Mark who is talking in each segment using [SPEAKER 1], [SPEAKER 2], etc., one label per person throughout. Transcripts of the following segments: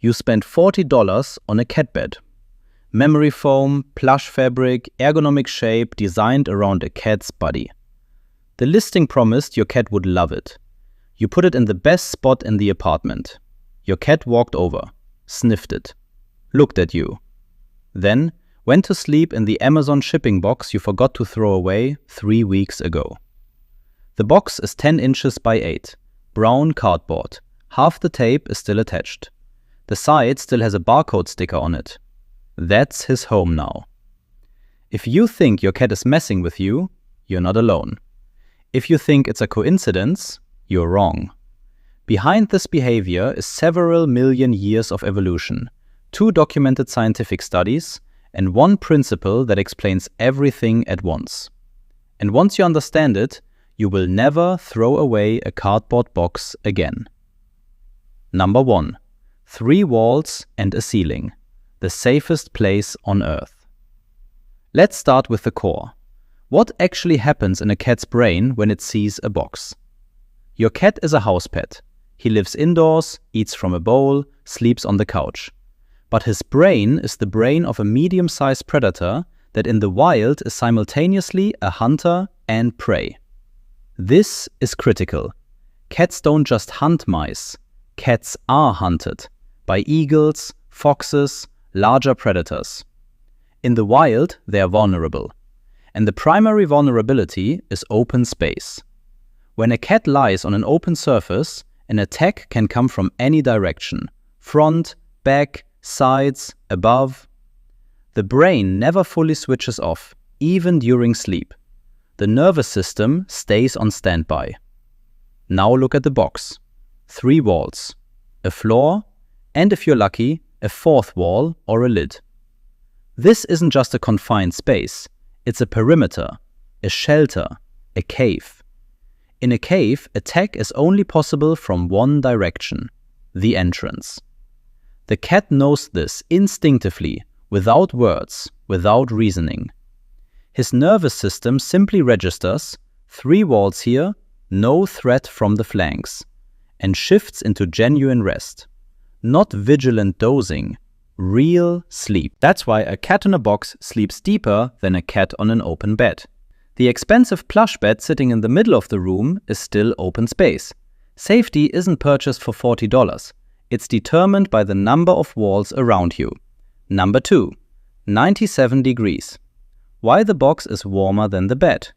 [SPEAKER 1] You spent $40 on a cat bed. Memory foam, plush fabric, ergonomic shape designed around a cat's body. The listing promised your cat would love it. You put it in the best spot in the apartment. Your cat walked over, sniffed it, looked at you. Then went to sleep in the Amazon shipping box you forgot to throw away 3 weeks ago. The box is 10 inches by 8, brown cardboard. Half the tape is still attached. The side still has a barcode sticker on it. That's his home now. If you think your cat is messing with you, you're not alone. If you think it's a coincidence, you're wrong. Behind this behavior is several million years of evolution, 2 documented scientific studies, and 1 principle that explains everything at once. And once you understand it, you will never throw away a cardboard box again. Number 1. 3 walls and a ceiling. The safest place on Earth. Let's start with the core. What actually happens in a cat's brain when it sees a box? Your cat is a house pet. He lives indoors, eats from a bowl, sleeps on the couch. But his brain is the brain of a medium-sized predator that in the wild is simultaneously a hunter and prey. This is critical. Cats don't just hunt mice. Cats are hunted by eagles, foxes, larger predators. In the wild, they are vulnerable. And the primary vulnerability is open space. When a cat lies on an open surface, an attack can come from any direction: front, back, sides, above. The brain never fully switches off, even during sleep. The nervous system stays on standby. Now look at the box. 3 walls, a floor, and if you're lucky, a 4th wall or a lid. This isn't just a confined space, it's a perimeter, a shelter, a cave. In a cave, attack is only possible from one direction: the entrance. The cat knows this instinctively, without words, without reasoning. His nervous system simply registers 3 walls here, no threat from the flanks, and shifts into genuine rest. Not vigilant dozing, real sleep. That's why a cat in a box sleeps deeper than a cat on an open bed. The expensive plush bed sitting in the middle of the room is still open space. Safety isn't purchased for $40. It's determined by the number of walls around you. Number 2. 97 degrees. Why the box is warmer than the bed.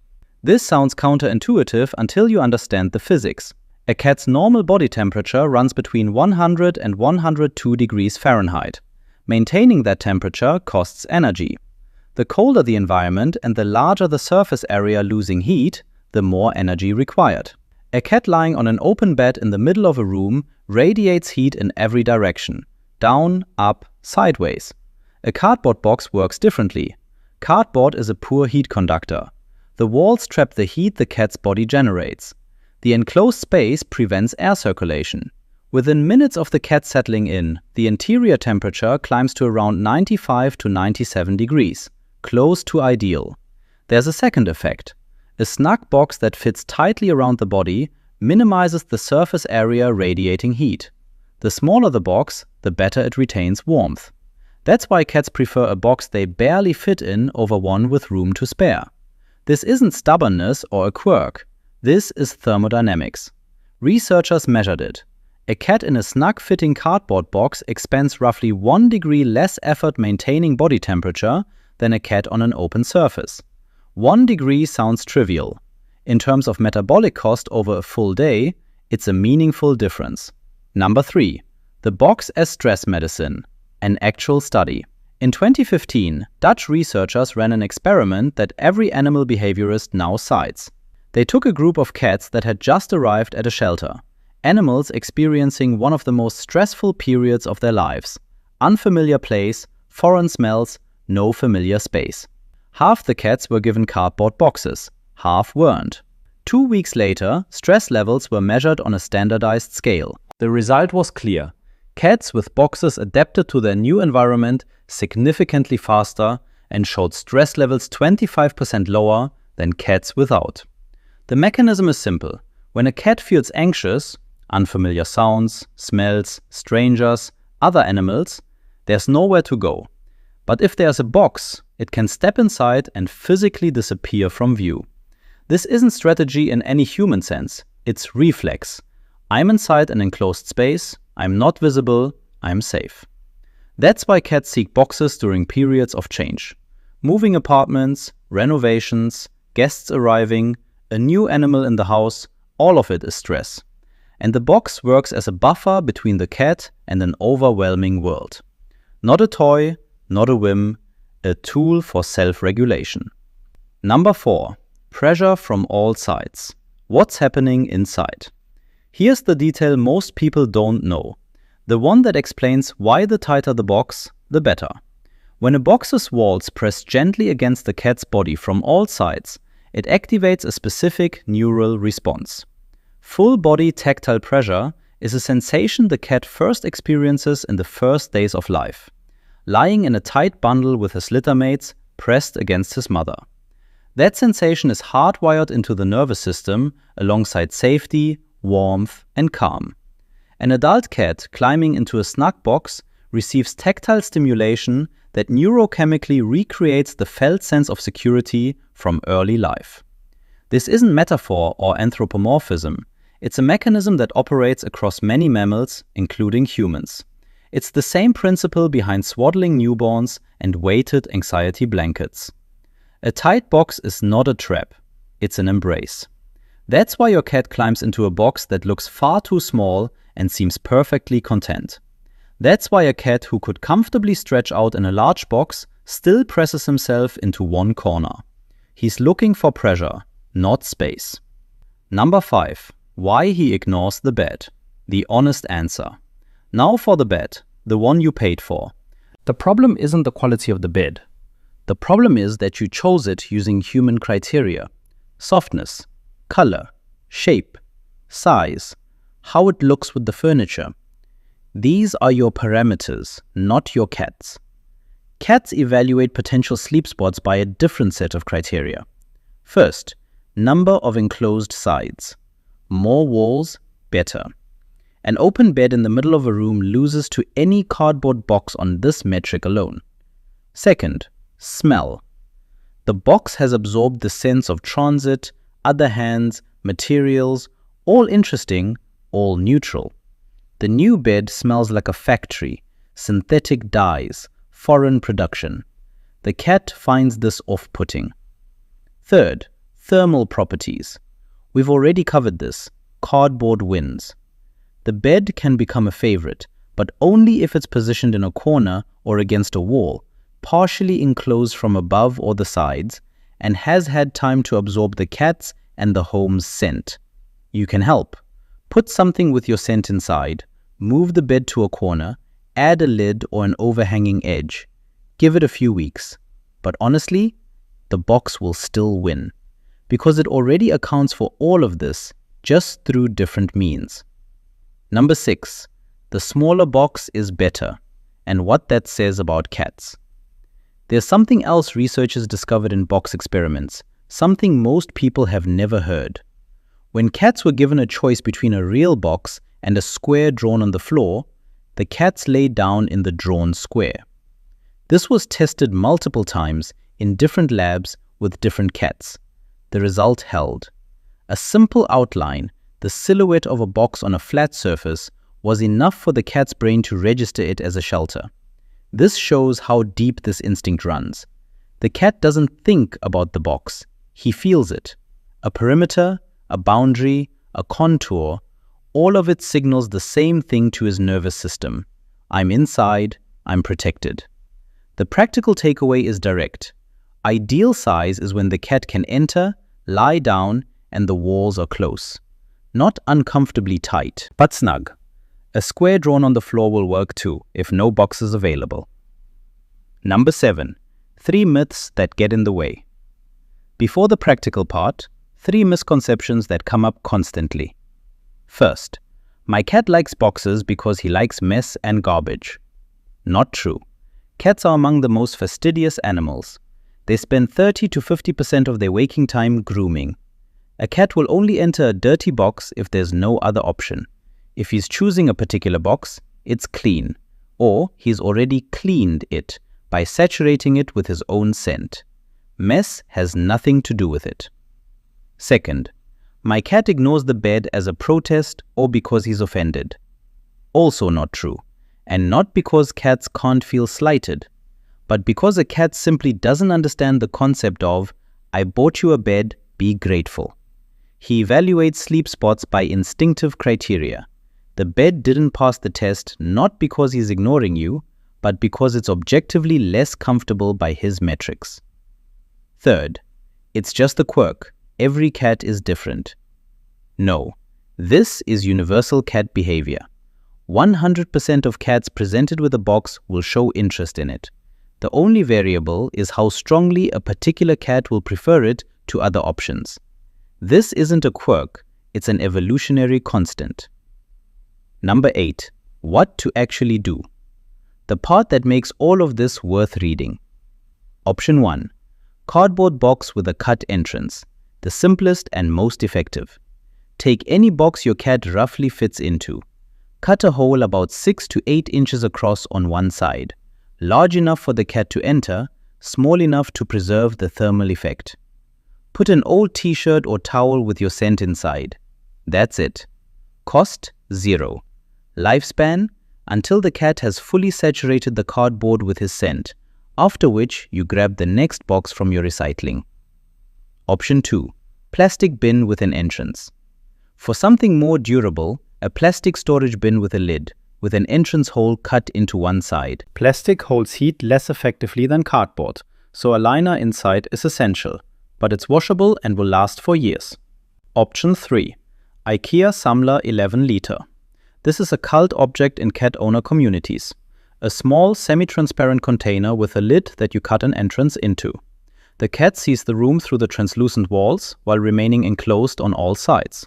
[SPEAKER 1] This sounds counterintuitive until you understand the physics. A cat's normal body temperature runs between 100 and 102 degrees Fahrenheit. Maintaining that temperature costs energy. The colder the environment and the larger the surface area losing heat, the more energy required. A cat lying on an open bed in the middle of a room radiates heat in every direction: down, up, sideways. A cardboard box works differently. Cardboard is a poor heat conductor. The walls trap the heat the cat's body generates. The enclosed space prevents air circulation. Within minutes of the cat settling in, the interior temperature climbs to around 95 to 97 degrees, close to ideal. There's a second effect. A snug box that fits tightly around the body minimizes the surface area radiating heat. The smaller the box, the better it retains warmth. That's why cats prefer a box they barely fit in over one with room to spare. This isn't stubbornness or a quirk. This is thermodynamics. Researchers measured it. A cat in a snug-fitting cardboard box expends roughly 1 degree less effort maintaining body temperature than a cat on an open surface. 1 degree sounds trivial. In terms of metabolic cost over a full day, it's a meaningful difference. Number 3. The box as stress medicine. An actual study. In 2015, Dutch researchers ran an experiment that every animal behaviorist now cites. They took a group of cats that had just arrived at a shelter. Animals experiencing one of the most stressful periods of their lives. Unfamiliar place, foreign smells, no familiar space. Half the cats were given cardboard boxes, half weren't. 2 weeks later, stress levels were measured on a standardized scale. The result was clear. Cats with boxes adapted to their new environment significantly faster and showed stress levels 25% lower than cats without. The mechanism is simple. When a cat feels anxious, unfamiliar sounds, smells, strangers, Other animals, there's nowhere to go. But if there's a box, it can step inside and physically disappear from view. This isn't strategy in any human sense, it's reflex. I'm inside an enclosed space, I'm not visible, I'm safe. That's why cats seek boxes during periods of change. Moving apartments, renovations, guests arriving, a new animal in the house, all of it is stress. And the box works as a buffer between the cat and an overwhelming world. Not a toy, not a whim, a tool for self-regulation. Number 4. Pressure from all sides. What's happening inside? Here's the detail most people don't know. The one that explains why the tighter the box, the better. When a box's walls press gently against the cat's body from all sides, it activates a specific neural response. Full body tactile pressure is a sensation the cat first experiences in the first days of life, lying in a tight bundle with his littermates pressed against his mother. That sensation is hardwired into the nervous system alongside safety, warmth, and calm. An adult cat climbing into a snug box receives tactile stimulation that neurochemically recreates the felt sense of security from early life. This isn't metaphor or anthropomorphism. It's a mechanism that operates across many mammals, including humans. It's the same principle behind swaddling newborns and weighted anxiety blankets. A tight box is not a trap, it's an embrace. That's why your cat climbs into a box that looks far too small and seems perfectly content. That's why a cat who could comfortably stretch out in a large box still presses himself into one corner. He's looking for pressure, not space. Number 5. Why he ignores the bed. The honest answer. Now for the bed, the one you paid for. The problem isn't the quality of the bed. The problem is that you chose it using human criteria. Softness, color, shape, size, how it looks with the furniture. These are your parameters, not your cat's. Cats evaluate potential sleep spots by a different set of criteria. First, number of enclosed sides. More walls, better. An open bed in the middle of a room loses to any cardboard box on this metric alone. Second, smell. The box has absorbed the sense of transit, other hands, materials, all interesting, all neutral. The new bed smells like a factory, synthetic dyes, foreign production. The cat finds this off-putting. Third, thermal properties. We've already covered this. Cardboard wins. The bed can become a favorite, but only if it's positioned in a corner or against a wall, partially enclosed from above or the sides, and has had time to absorb the cat's and the home's scent. You can help. Put something with your scent inside, move the bed to a corner, add a lid or an overhanging edge. Give it a few weeks. But honestly, the box will still win, because it already accounts for all of this just through different means. Number 6. The smaller box is better, and what that says about cats. There's something else researchers discovered in box experiments, something most people have never heard. When cats were given a choice between a real box and a square drawn on the floor, the cats lay down in the drawn square. This was tested multiple times in different labs with different cats. The result held. A simple outline, the silhouette of a box on a flat surface, was enough for the cat's brain to register it as a shelter. This shows how deep this instinct runs. The cat doesn't think about the box, he feels it. A perimeter, a boundary, a contour, all of it signals the same thing to his nervous system. I'm inside, I'm protected. The practical takeaway is direct. Ideal size is when the cat can enter, lie down, and the walls are close. Not uncomfortably tight, but snug. A square drawn on the floor will work too, if no box is available. Number 7. 3 myths that get in the way. Before the practical part, 3 misconceptions that come up constantly. First, my cat likes boxes because he likes mess and garbage. Not true. Cats are among the most fastidious animals. They spend 30 to 50% of their waking time grooming. A cat will only enter a dirty box if there's no other option. If he's choosing a particular box, it's clean, or he's already cleaned it by saturating it with his own scent. Mess has nothing to do with it. Second, my cat ignores the bed as a protest or because he's offended. Also not true, and not because cats can't feel slighted, but because a cat simply doesn't understand the concept of, I bought you a bed, be grateful. He evaluates sleep spots by instinctive criteria. The bed didn't pass the test not because he's ignoring you, but because it's objectively less comfortable by his metrics. Third, it's just a quirk. Every cat is different. No, this is universal cat behavior. 100% of cats presented with a box will show interest in it. The only variable is how strongly a particular cat will prefer it to other options. This isn't a quirk, it's an evolutionary constant. Number 8. What to actually do. The part that makes all of this worth reading. Option 1. Cardboard box with a cut entrance. The simplest and most effective. Take any box your cat roughly fits into. Cut a hole about 6 to 8 inches across on one side. Large enough for the cat to enter, small enough to preserve the thermal effect. Put an old t-shirt or towel with your scent inside. That's it. Cost, 0. Lifespan, until the cat has fully saturated the cardboard with his scent, after which you grab the next box from your recycling. Option 2. Plastic bin with an entrance. For something more durable, a plastic storage bin with a lid, with an entrance hole cut into one side. Plastic holds heat less effectively than cardboard, so a liner inside is essential, but it's washable and will last for years. Option 3. IKEA Samler 11 liter. This is a cult object in cat owner communities. A small, semi-transparent container with a lid that you cut an entrance into. The cat sees the room through the translucent walls while remaining enclosed on all sides.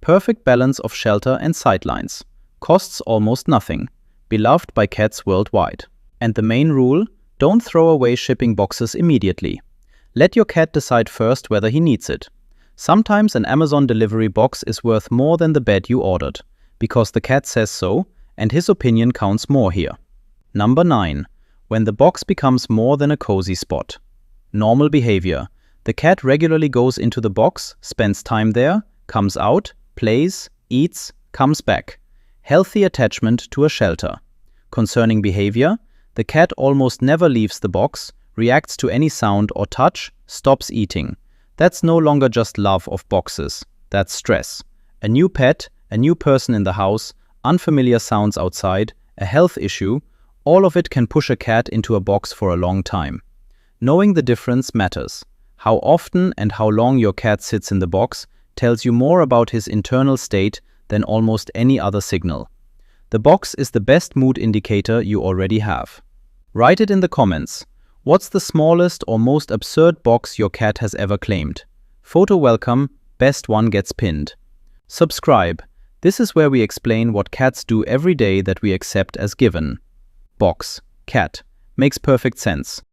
[SPEAKER 1] Perfect balance of shelter and sightlines. Costs almost nothing. Beloved by cats worldwide. And the main rule, don't throw away shipping boxes immediately. Let your cat decide first whether he needs it. Sometimes an Amazon delivery box is worth more than the bed you ordered, because the cat says so, and his opinion counts more here. Number 9. When the box becomes more than a cozy spot. Normal behavior. The cat regularly goes into the box, spends time there, comes out, plays, eats, comes back. Healthy attachment to a shelter. Concerning behavior, the cat almost never leaves the box, reacts to any sound or touch, stops eating. That's no longer just love of boxes. That's stress. A new pet, a new person in the house, unfamiliar sounds outside, a health issue, all of it can push a cat into a box for a long time. Knowing the difference matters. How often and how long your cat sits in the box tells you more about his internal state than almost any other signal. The box is the best mood indicator you already have. Write it in the comments. What's the smallest or most absurd box your cat has ever claimed? Photo welcome, best one gets pinned. Subscribe. This is where we explain what cats do every day that we accept as given. Box, cat. Makes perfect sense.